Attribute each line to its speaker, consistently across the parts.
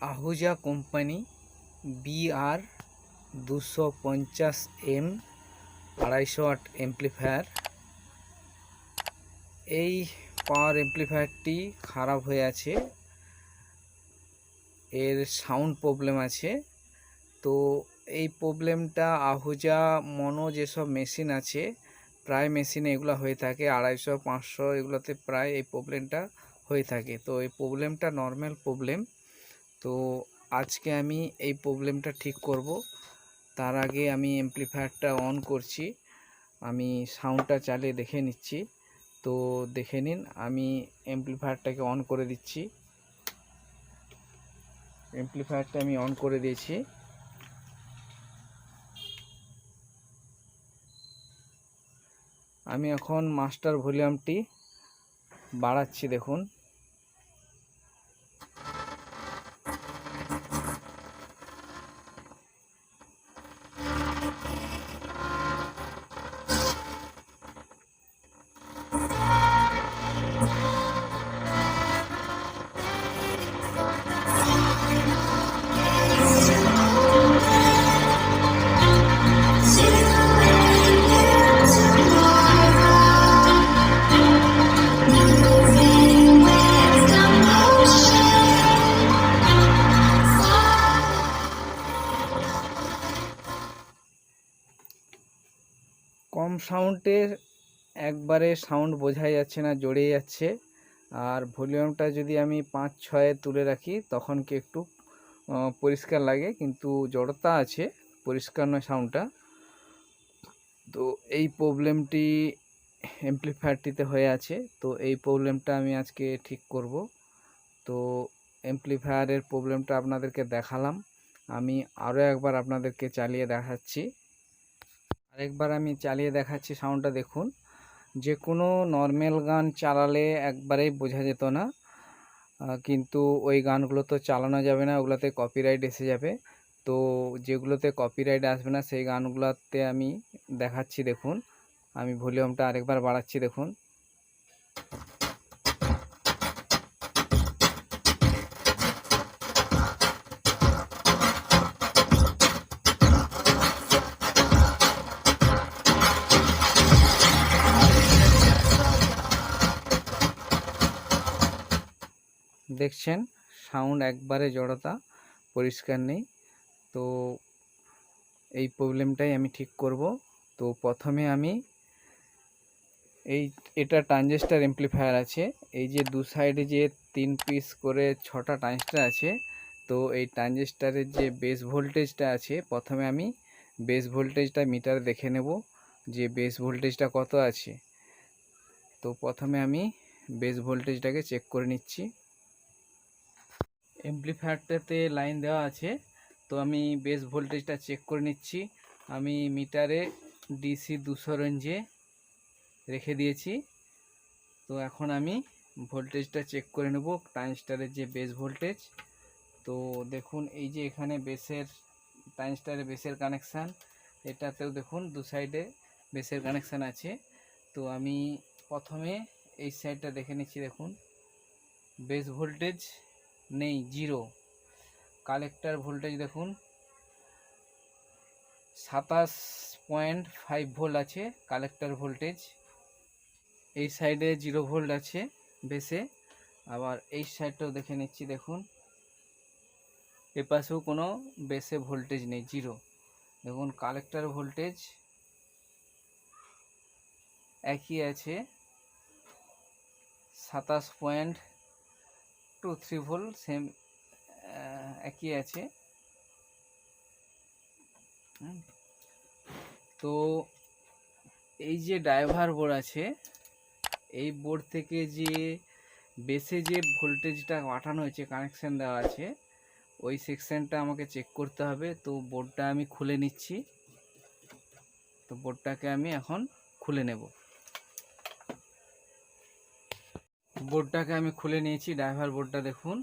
Speaker 1: Ahuja company BR 250M 250 watt amplifier. এই power এমপ্লিফায়ারটি খারাপ হয়ে আছে, এর সাউন্ড প্রবলেম আছে। তো এই প্রবলেমটা আহুজা মনো যেসব মেশিন আছে প্রায় মেশিনে এগুলো হয়ে থাকে, 250 500 এগুলোতে প্রায় এই প্রবলেমটা হয়ে থাকে। তো এই প্রবলেমটা নর্মাল প্রবলেম। তো আজকে আমি এই প্রবলেমটা ঠিক করব। তার আগে আমি এমপ্লিফায়ারটা অন করছি, আমি সাউন্ডটা চালিয়ে দেখে নিচ্ছি। তো দেখে নিন, আমি এমপ্লিফায়ারটাকে অন করে দিচ্ছি। এমপ্লিফায়ারটা আমি অন করে দিয়েছি। আমি এখন মাস্টার ভলিউমটি বাড়াচ্ছি, দেখুন। কম সাউন্ডের একবারে সাউন্ড বোঝাই যাচ্ছে না, জড়িয়ে যাচ্ছে। আর ভলিউমটা যদি আমি 5-6 তুলে রাখি তখন কি একটু পরিষ্কার লাগে, কিন্তু জড়তা আছে, পরিষ্কার নয় সাউন্ডটা। তো এই প্রবলেমটি এমপ্লিফায়ারটিতে হয়ে আছে। তো এই প্রবলেমটা আমি আজকে ঠিক করব। তো এমপ্লিফায়ারের প্রবলেমটা আপনাদেরকে দেখালাম, আমি আরও একবার আপনাদেরকে চালিয়ে দেখাচ্ছি। আরেকবার আমি চালিয়ে দেখাচ্ছি, সাউন্ডটা দেখুন। যে কোনো নর্মাল গান চালালে একবারেই বোঝা যেত না, কিন্তু ওই গানগুলো তো চালানো যাবে না, ওগুলোতে কপিরাইট এসে যাবে। তো যেগুলোতে কপিরাইট আসবে না সেই গানগুলোতে আমি দেখাচ্ছি, দেখুন। আমি ভলিউমটা আরেকবার বাড়াচ্ছি, দেখুন। দেখছেন সাউন্ড একবারে জড়তা, পরিষ্কার নেই। তো এই প্রবলেমটাই আমি ঠিক করব। তো প্রথমে আমি এটা ট্রানজিস্টর এমপ্লিফায়ার আছে, এই যে দু সাইডে যে 3 পিস করে 6টা ট্রানজিস্টর আছে। তো এই ট্রানজিস্টরের যে বেস ভোল্টেজটা আছে, প্রথমে আমি বেস ভোল্টেজটা মিটারে দেখে নেব যে বেস ভোল্টেজটা কত আছে। তো প্রথমে আমি বেস ভোল্টেজটাকে চেক করে নিচ্ছি। এমপ্লিফায়ারটাতে লাইন দেওয়া আছে, তো আমি বেস ভোল্টেজটা চেক করে নিচ্ছি। আমি মিটারে DC 200 রেঞ্জে রেখে দিয়েছি। তো এখন আমি ভোল্টেজটা চেক করে নেব, ট্রানজিস্টরের যে বেস ভোল্টেজ। তো দেখুন, এই যে এখানে বেসের ট্রানজিস্টরের বেসের কানেকশান, এটাতেও দেখুন দু সাইডে বেসের কানেকশান আছে। তো আমি প্রথমে এই সাইডটা দেখে নিচ্ছি, দেখুন বেস ভোল্টেজ নেই, 0। কালেক্টর ভোল্টেজ দেখুন 27.5 ভোল্ট আছে কালেক্টর ভোল্টেজ। এই সাইডে 0 ভোল্ট আছে বেসে। আবার এই সাইডটাও দেখে নিচ্ছি, দেখুন এ পাশেও কোনো বেসে ভোল্টেজ নেই, 0। দেখুন কালেক্টর ভোল্টেজ একই আছে, 27.23 ভোল্ট, সেম একই আছে। তো এই যে ড্রাইভার বোর্ড আছে, এই বোর্ড থেকে যে বেসে যে ভোল্টেজটা পাঠানো হয়েছে, কানেকশান দেওয়া আছে, ওই সেকশনটা আমাকে চেক করতে হবে। তো বোর্ডটা আমি খুলে নিচ্ছি। তো বোর্ডটাকে আমি এখন খুলে নেব। বোর্ডটাকে আমি খুলে নিয়েছি, ড্রাইভার বোর্ডটা দেখুন।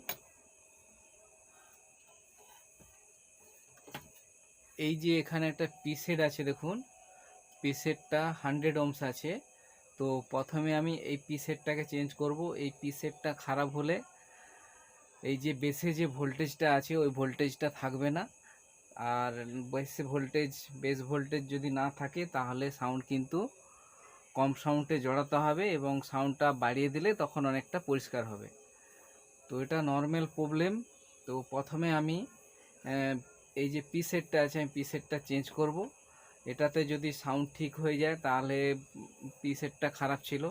Speaker 1: এই যে এখানে একটা পিসেট আছে, দেখুন পিসেটটা 100 ওহমস আছে। তো প্রথমে আমি এই পিসেটটাকে চেঞ্জ করব। এই পিসেটটা খারাপ হলে এই যে বেসে যে ভোল্টেজটা আছে ওই ভোল্টেজটা থাকবে না। আর বেস ভোল্টেজ যদি না থাকে তাহলে সাউন্ড কিন্তু কম সাউন্ডে জড়াতে হবে এবং সাউন্ডটা বাড়িয়ে দিলে তখন অনেকটা পরিষ্কার হবে। তো এটা নর্মাল প্রবলেম। তো প্রথমে আমি এই যে পি সেটটা আছে আমি পি সেটটা চেঞ্জ করব। এটাতে যদি সাউন্ড ঠিক হয়ে যায় তাহলে পি সেটটা খারাপ ছিল।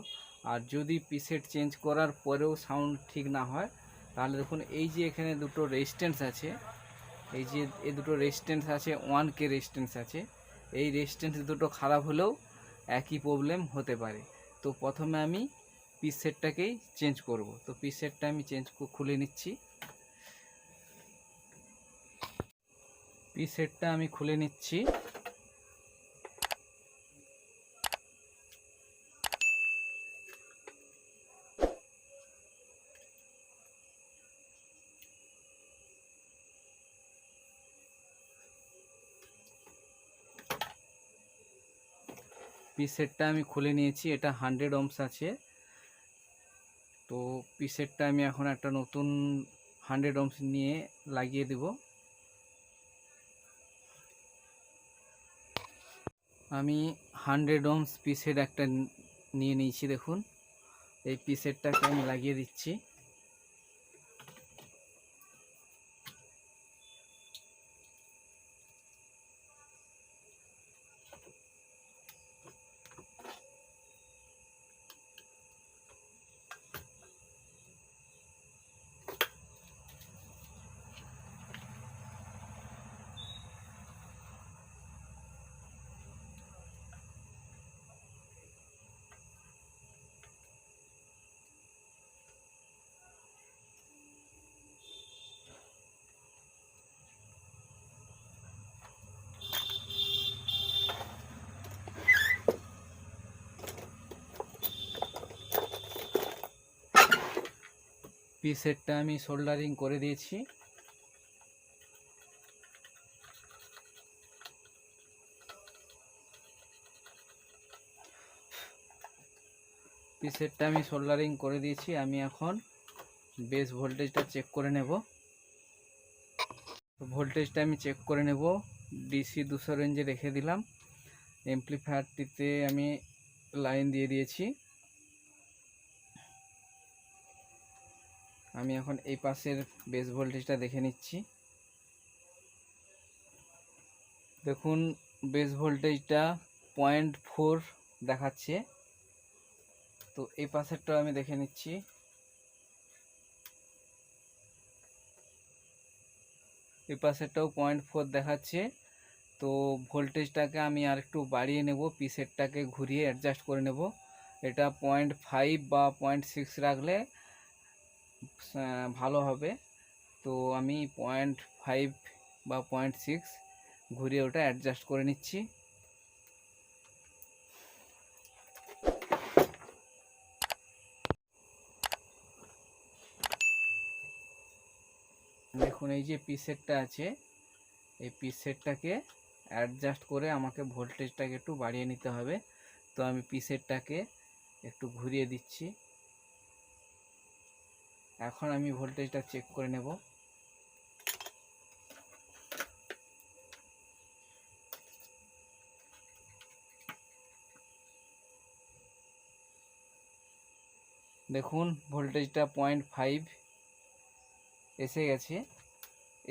Speaker 1: আর যদি পি সেট চেঞ্জ করার পরেও সাউন্ড ঠিক না হয় তাহলে দেখুন এই যে এখানে দুটো রেজিস্ট্যান্স আছে, এই যে এই দুটো রেজিস্ট্যান্স আছে 1K রেজিস্ট্যান্স আছে, এই রেজিস্ট্যান্স দুটো খারাপ হলেও একই প্রবলেম হতে পারে। তো প্রথমে আমি পিস সেটটাকেই চেঞ্জ করব। তো পিস সেটটা আমি খুলে নিচ্ছি। পিস সেটটা আমি খুলে নিচ্ছি। পিস সেটটা আমি খুলে নিয়েছি, এটা 100 ohms আছে। তো পিস সেটটা আমি এখন একটা নতুন 100 ohms নিয়ে লাগিয়ে দেব। আমি 100 ohms পিস সেট একটা নিয়ে নিয়েছি, দেখুন এই পিস সেটটাকে আমি লাগিয়ে দিচ্ছি। পিস সেটটা আমি সোল্ডারিং করে দিয়েছি। পিস সেটটা আমি সোল্ডারিং করে দিয়েছি। আমি এখন বেস ভোল্টেজটা চেক করে নেব। ভোল্টেজটা আমি চেক করে নেব। ডিসি 200 রেঞ্জে রেখে দিলাম। এমপ্লিফায়ারটিতে আমি লাইন দিয়ে দিয়েছি। আমি এখন এই পাশের বেস ভোল্টেজটা দেখে নিচ্ছি। দেখুন বেস ভোল্টেজটা 0.4 দেখাচ্ছে। তো এই পাশেরটা আমি দেখে নিচ্ছি। এই পাশেরটাও 0.4 দেখাচ্ছে। তো ভোল্টেজটাকে আমি আর একটু বাড়িয়ে নেব, পি সেটটাকে ঘুরিয়ে অ্যাডজাস্ট করে নেব। এটা 0.5 বা 0.6 রাখলে ভালো হবে। তো আমি 0.5 বা 0.6 ঘুরিয়ে ওটা অ্যাডজাস্ট করে নিচ্ছি। দেখুন এই যে পি সেটটা আছে, এই পি সেটটাকে অ্যাডজাস্ট করে আমাকে ভোল্টেজটাকে একটু বাড়িয়ে নিতে হবে। তো আমি পি সেটটাকে একটু ঘুরিয়ে দিচ্ছি। এখন আমি ভোল্টেজটা চেক করে নেব। দেখুন ভোল্টেজটা 0.5 এসে গেছে।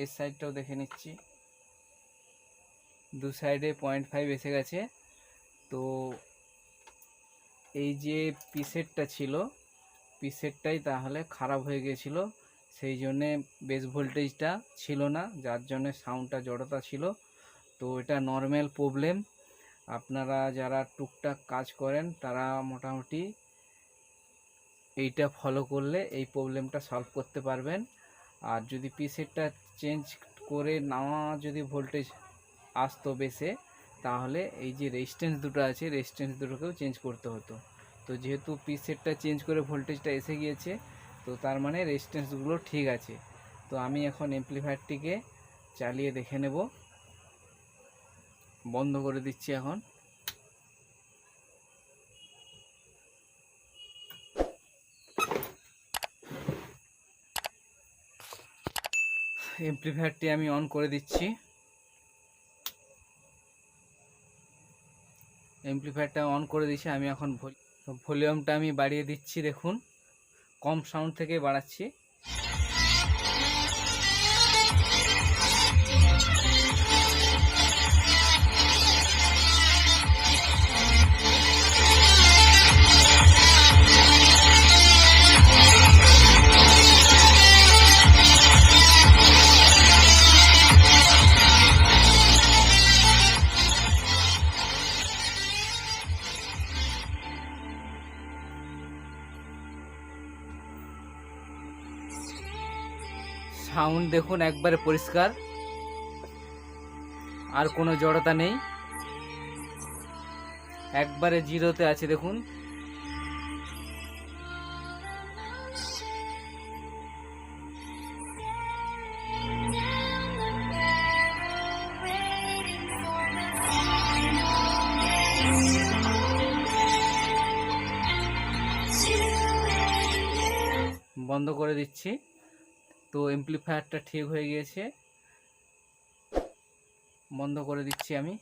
Speaker 1: এর সাইডটাও দেখে নিচ্ছি, দু সাইডে 0.5 এসে গেছে। তো এই যে পি সেটটা ছিল, পি সেটটাই তাহলে খারাপ হয়ে গেছিলো, সেই জন্যে বেস ভোল্টেজটা ছিল না, যার জন্যে সাউন্ডটা জড়তা ছিল। তো এটা নর্মাল প্রবলেম। আপনারা যারা টুকটাক কাজ করেন তারা মোটামুটি এইটা ফলো করলে এই প্রবলেমটা সলভ করতে পারবেন। আর যদি পি সেটটা চেঞ্জ করে নেওয়া যদি ভোল্টেজ আসতো বেসে, তাহলে এই যে রেজিস্ট্যান্স দুটো আছে রেজিস্ট্যান্স দুটোকেও চেঞ্জ করতে হতো। তো যেহেতু পি সেটটা চেঞ্জ করে ভোল্টেজটা এসে গিয়েছে, তো তার মানে রেজিস্ট্যান্সগুলো ঠিক আছে। তো আমি এখন এমপ্লিফায়ারটিকে চালিয়ে দেখে নেব। বন্ধ করে দিচ্ছি এখন। এমপ্লিফায়ারটি আমি অন করে দিচ্ছি। এমপ্লিফায়ারটা অন করে দিয়েছি আমি। এখন ভলিউমটা আমি বাড়িয়ে দিচ্ছি, দেখুন কম সাউন্ড থেকে বাড়াচ্ছি। সাউন্ড দেখুন একবারে পরিষ্কার, আর কোনো জড়তা নেই, একবারে জিরোতে আছে দেখুন। বন্ধ করে দিচ্ছি। তো এমপ্লিফায়ারটা ঠিক হয়ে গিয়েছে, বন্ধ করে দিচ্ছি আমি।